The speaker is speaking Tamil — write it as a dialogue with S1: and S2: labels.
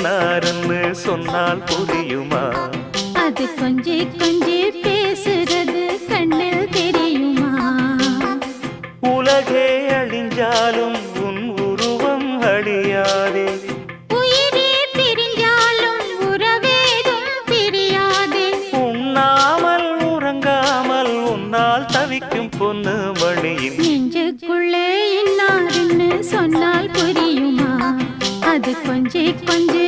S1: இன்னாருன்னு சொன்னால் புரியுமா?
S2: அது கொஞ்சி கொஞ்சி பேசுறது கண்ணில் தெரியுமா?
S1: உலகே அழிஞ்சாலும் உன் உருவம் அழியாதே.
S2: உயிரே பிரிஞ்சாலும் உறவேதும் பிரியாதே.
S1: உண்ணாமல் உறங்காமல் உன்னால் தவிக்கும் பொண்ணு மணியின்
S2: நெஞ்சுக்குள்ளே இன்னாருன்னு சொன்னால் புரியுமா? அது கொஞ்சி கொஞ்சி